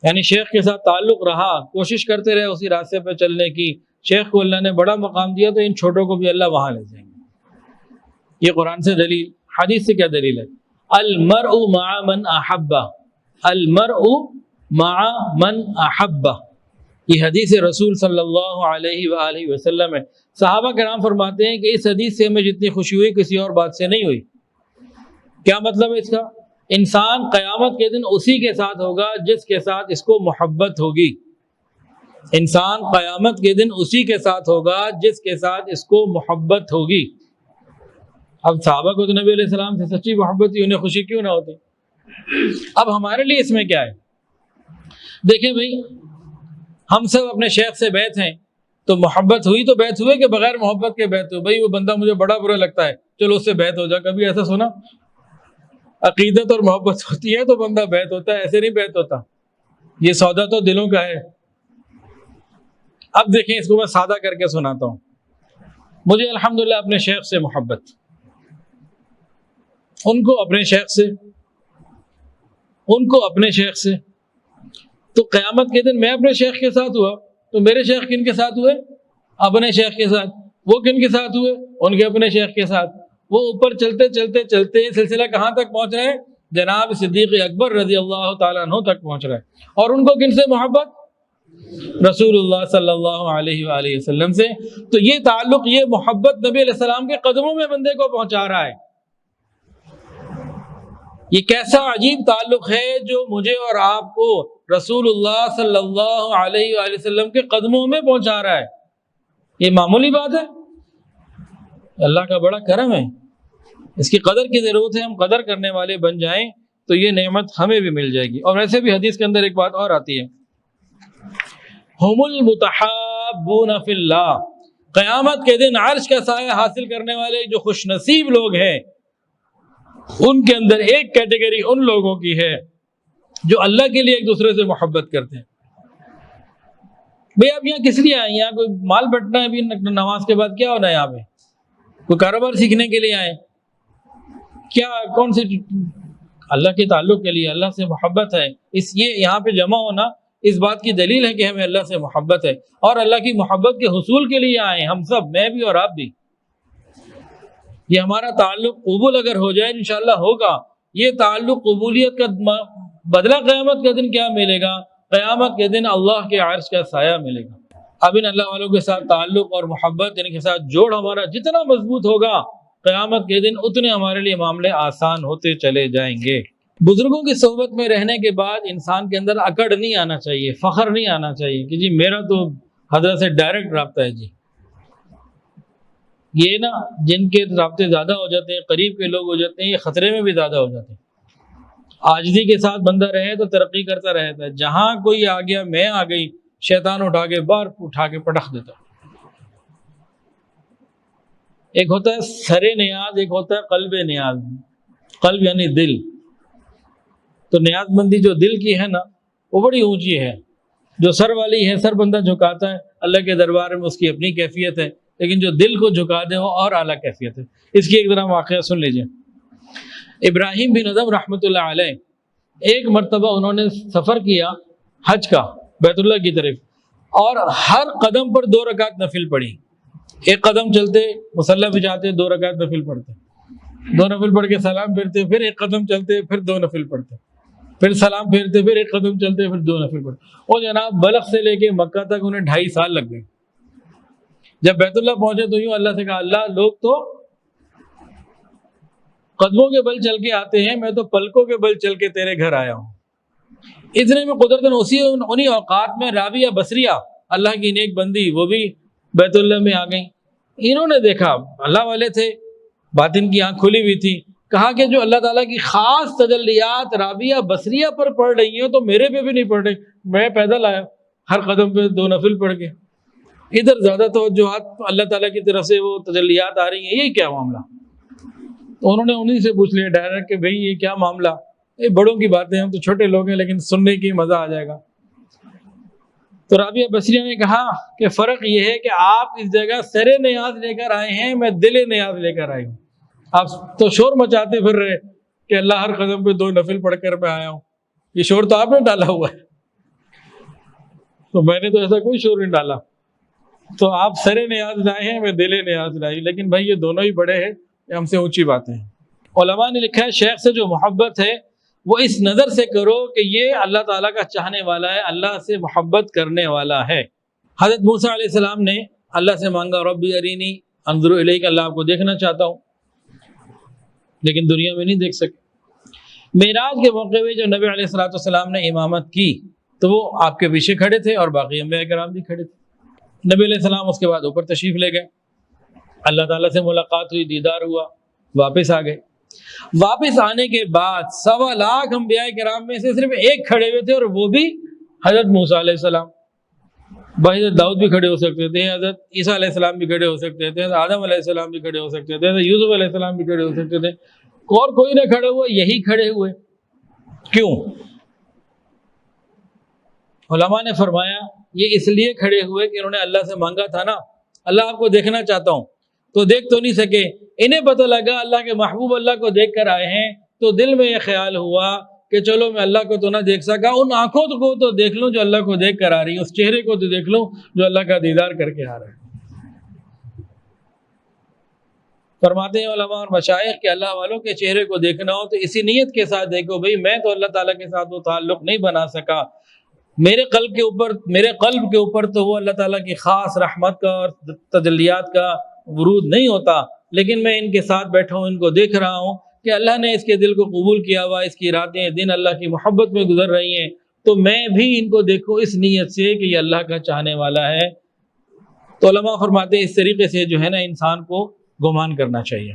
یعنی شیخ کے ساتھ تعلق رہا، کوشش کرتے رہے اسی راستے پہ چلنے کی، شیخ کو اللہ نے بڑا مقام دیا تو ان چھوٹوں کو بھی اللہ وہاں لے جائیں گے۔ یہ قرآن سے دلیل، حدیث سے کیا دلیل ہے؟ المرء مع من احبہ، المرء مع من احبہ، یہ حدیث رسول صلی اللہ علیہ وآلہ وسلم ہے۔ صحابہ کرام فرماتے ہیں کہ اس حدیث سے ہمیں جتنی خوشی ہوئی کسی اور بات سے نہیں ہوئی۔ کیا مطلب ہے اس کا؟ انسان قیامت کے دن اسی کے ساتھ ہوگا جس کے ساتھ اس کو محبت ہوگی۔ انسان قیامت کے دن اسی کے ساتھ ہوگا جس کے ساتھ اس کو محبت ہوگی۔ اب صحابہ کو تو نبی علیہ السلام سے سچی محبت تھی، انہیں خوشی کیوں نہ ہوتی؟ اب ہمارے لیے اس میں کیا ہے؟ دیکھیں بھائی، ہم سب اپنے شیخ سے بیعت ہیں تو محبت ہوئی تو بیعت ہوئے کہ بغیر محبت کے بیعت ہو؟ بھائی وہ بندہ مجھے بڑا برا لگتا ہے، چلو اس سے بیعت ہو جا۔ کبھی ایسا سنا؟ عقیدت اور محبت ہوتی ہے تو بندہ بیعت ہوتا ہے، ایسے نہیں بیعت ہوتا۔ یہ سودا تو دلوں کا ہے۔ اب دیکھیں، اس کو میں سادہ کر کے سناتا ہوں۔ مجھے الحمدللہ اپنے شیخ سے محبت، ان کو اپنے شیخ سے، ان کو اپنے شیخ سے، تو قیامت کے دن میں اپنے شیخ کے ساتھ ہوا تو میرے شیخ کن کے ساتھ ہوئے؟ اپنے شیخ کے ساتھ۔ وہ کن کے ساتھ ہوئے؟ ان کے اپنے شیخ کے ساتھ۔ وہ اوپر چلتے چلتے چلتے سلسلہ کہاں تک پہنچ رہے ہیں؟ جناب صدیق اکبر رضی اللہ تعالیٰ عنہ تک پہنچ رہا ہے۔ اور ان کو کن سے محبت؟ رسول اللہ صلی اللہ علیہ وآلہ وسلم سے۔ تو یہ تعلق، یہ محبت نبی علیہ السلام کے قدموں میں بندے کو پہنچا رہا ہے۔ یہ کیسا عجیب تعلق ہے جو مجھے اور آپ کو رسول اللہ صلی اللہ علیہ وآلہ وسلم کے قدموں میں پہنچا رہا ہے۔ یہ معمولی بات ہے؟ اللہ کا بڑا کرم ہے، اس کی قدر کی ضرورت ہے۔ ہم قدر کرنے والے بن جائیں تو یہ نعمت ہمیں بھی مل جائے گی۔ اور ویسے بھی حدیث کے اندر ایک بات اور آتی ہے، ہم المتحابون فی اللہ، قیامت کے دن عرش کا سایہ حاصل کرنے والے جو خوش نصیب لوگ ہیں، ان کے اندر ایک کیٹیگری ان لوگوں کی ہے جو اللہ کے لیے ایک دوسرے سے محبت کرتے ہیں۔ بھئی آپ یہاں کس لیے آئے؟ یہاں کوئی مال بٹنا ہے؟ ابھی نماز کے بعد کیا ہونا ہے؟ یہاں پہ کوئی کاروبار سیکھنے کے لیے آئے؟ کیا کون سی؟ اللہ کے تعلق کے لیے، اللہ سے محبت ہے۔ یہ یہاں پہ جمع ہونا اس بات کی دلیل ہے کہ ہمیں اللہ سے محبت ہے، اور اللہ کی محبت کے حصول کے لیے آئے ہم سب، میں بھی اور آپ بھی۔ یہ ہمارا تعلق قبول اگر ہو جائے، انشاءاللہ ہوگا، یہ تعلق قبولیت کا بدلہ قیامت کے دن کیا ملے گا؟ قیامت کے دن اللہ کے عرش کا سایہ ملے گا۔ اب ان اللہ والوں کے ساتھ تعلق اور محبت، ان کے ساتھ جوڑ ہمارا جتنا مضبوط ہوگا، قیامت کے دن اتنے ہمارے لیے معاملے آسان ہوتے چلے جائیں گے۔ بزرگوں کی صحبت میں رہنے کے بعد انسان کے اندر اکڑ نہیں آنا چاہیے، فخر نہیں آنا چاہیے کہ جی میرا تو حضرت سے ڈائریکٹ رابطہ ہے۔ جی یہ نا، جن کے رابطے زیادہ ہو جاتے ہیں، قریب کے لوگ ہو جاتے ہیں، یہ خطرے میں بھی زیادہ ہو جاتے ہیں۔ عاجزی کے ساتھ بندہ رہے تو ترقی کرتا رہتا ہے۔ جہاں کوئی آ گیا، میں آ گئی، شیطان اٹھا کے باہر اٹھا کے پٹخ دیتا۔ ایک ہوتا ہے سر نیاز، ایک ہوتا ہے قلب نیاز۔ قلب یعنی دل۔ تو نیاز مندی جو دل کی ہے نا، وہ بڑی اونچی ہے۔ جو سر والی ہے، سر بندہ جھکاتا ہے، اللہ کے دربار میں اس کی اپنی کیفیت ہے، لیکن جو دل کو جھکا دے وہ اور اعلیٰ کیفیت ہے۔ اس کی ایک ذرا واقعہ سن لیجئے۔ ابراہیم بن ادم رحمۃ اللہ علیہ، ایک مرتبہ انہوں نے سفر کیا حج کا، بیت اللہ کی طرف، اور ہر قدم پر 2 رکعت نفل پڑھی۔ ایک قدم چلتے مصلی پہ جاتے، 2 رکعت نفل پڑھتے، 2 نفل پڑھ کے سلام پھیرتے، پھر ایک قدم چلتے، پھر 2 نفل پڑھتے، پھر سلام پھیرتے، پھر ایک قدم چلتے، پھر 2 نفل پڑھتے۔ اور جناب بلخ سے لے کے مکہ تک انہیں 2.5 سال لگ گئے۔ جب بیت اللہ پہنچے تو یوں اللہ سے کہا، اللہ لوگ تو قدموں کے بل چل کے آتے ہیں، میں تو پلکوں کے بل چل کے تیرے گھر آیا ہوں۔ اتنے میں قدرتاً انہی اوقات میں رابعہ بصریہ، اللہ کی نیک بندی، وہ بھی بیت اللہ میں آ گئیں۔ انہوں نے دیکھا، اللہ والے تھے، باطن کی آنکھ کھلی ہوئی تھی، کہا کہ جو اللہ تعالیٰ کی خاص تجلیات رابعہ بصریہ پر پڑھ رہی ہیں تو میرے پہ بھی نہیں پڑھ رہی۔ میں پیدل آیا، ہر قدم پہ 2 نفل پڑھ کے، ادھر زیادہ توجہات اللہ تعالیٰ کی طرف سے وہ تجلیات آ رہی ہیں، یہ کیا معاملہ؟ تو انہوں نے انہی سے پوچھ لیا ڈائریکٹ کہ بھئی یہ کیا معاملہ؟ یہ بڑوں کی باتیں، ہم تو چھوٹے لوگ ہیں، لیکن سننے کی مزہ آ جائے گا۔ تو رابعہ بصریہ نے کہا کہ فرق یہ ہے کہ آپ اس جگہ سر نیاز لے کر آئے ہیں، میں دل نیاز لے کر آئی ہوں۔ آپ تو شور مچاتے پھر رہے کہ اللہ ہر قدم پہ 2 نفل پڑھ کر میں آیا ہوں، یہ شور تو آپ نے ڈالا ہوا ہے۔ تو میں نے تو ایسا کوئی شور نہیں ڈالا. تو آپ سر نیاز لائے ہیں, میں دل نیاز لائی, لیکن بھائی یہ دونوں ہی بڑے ہیں, یہ ہم سے اونچی باتیں ہیں. علماء نے لکھا ہے شیخ سے جو محبت ہے وہ اس نظر سے کرو کہ یہ اللہ تعالیٰ کا چاہنے والا ہے, اللہ سے محبت کرنے والا ہے. حضرت موسیٰ علیہ السلام نے اللہ سے مانگا ربی ارینی انظر الیک, اللہ آپ کو دیکھنا چاہتا ہوں, لیکن دنیا میں نہیں دیکھ سکے. معراج کے موقع میں جو نبی علیہ السلام نے امامت کی تو وہ آپ کے پیچھے کھڑے تھے اور باقی انبیاء کرام بھی کھڑے تھے. نبی علیہ السلام اس کے بعد اوپر تشریف لے گئے, اللہ تعالیٰ سے ملاقات ہوئی, دیدار ہوا, واپس آ گئے. واپس آنے کے بعد 1.25 لاکھ انبیاء کرام میں سے صرف ایک کھڑے ہوئے تھے, اور وہ بھی حضرت موسیٰ علیہ السلام. بھائی حضرت داؤد بھی کھڑے ہو سکتے تھے, حضرت عیسیٰ علیہ السلام بھی کھڑے ہو سکتے تھے, حضرت آدم علیہ السلام بھی کھڑے ہو سکتے تھے, حضرت یوسف علیہ السلام بھی کھڑے ہو سکتے تھے, اور کوئی نہ کھڑے ہوئے, یہی کھڑے ہوئے. کیوں؟ علماء نے فرمایا یہ اس لیے کھڑے ہوئے کہ انہوں نے اللہ سے مانگا تھا نا, اللہ آپ کو دیکھنا چاہتا ہوں, تو دیکھ تو نہیں سکے. انہیں پتہ لگا اللہ کے محبوب اللہ کو دیکھ کر آئے ہیں, تو دل میں یہ خیال ہوا کہ چلو میں اللہ کو تو نہ دیکھ سکا, ان آنکھوں کو تو دیکھ لوں جو اللہ کو دیکھ کر آ رہی ہے, اس چہرے کو تو دیکھ لوں جو اللہ کا دیدار کر کے آ رہا ہے. فرماتے ہیں علماء اور مشائخ کہ اللہ والوں کے چہرے کو دیکھنا ہو تو اسی نیت کے ساتھ دیکھو, بھئی میں تو اللہ تعالیٰ کے ساتھ وہ تعلق نہیں بنا سکا, میرے قلب کے اوپر تو وہ اللہ تعالیٰ کی خاص رحمت کا اور تجلیات کا ورود نہیں ہوتا, لیکن میں ان کے ساتھ بیٹھا ہوں, ان کو دیکھ رہا ہوں کہ اللہ نے اس کے دل کو قبول کیا ہوا, اس کی راتیں دن اللہ کی محبت میں گزر رہی ہیں, تو میں بھی ان کو دیکھوں اس نیت سے کہ یہ اللہ کا چاہنے والا ہے. تو علماء فرماتے ہیں اس طریقے سے جو ہے نا انسان کو گمان کرنا چاہیے.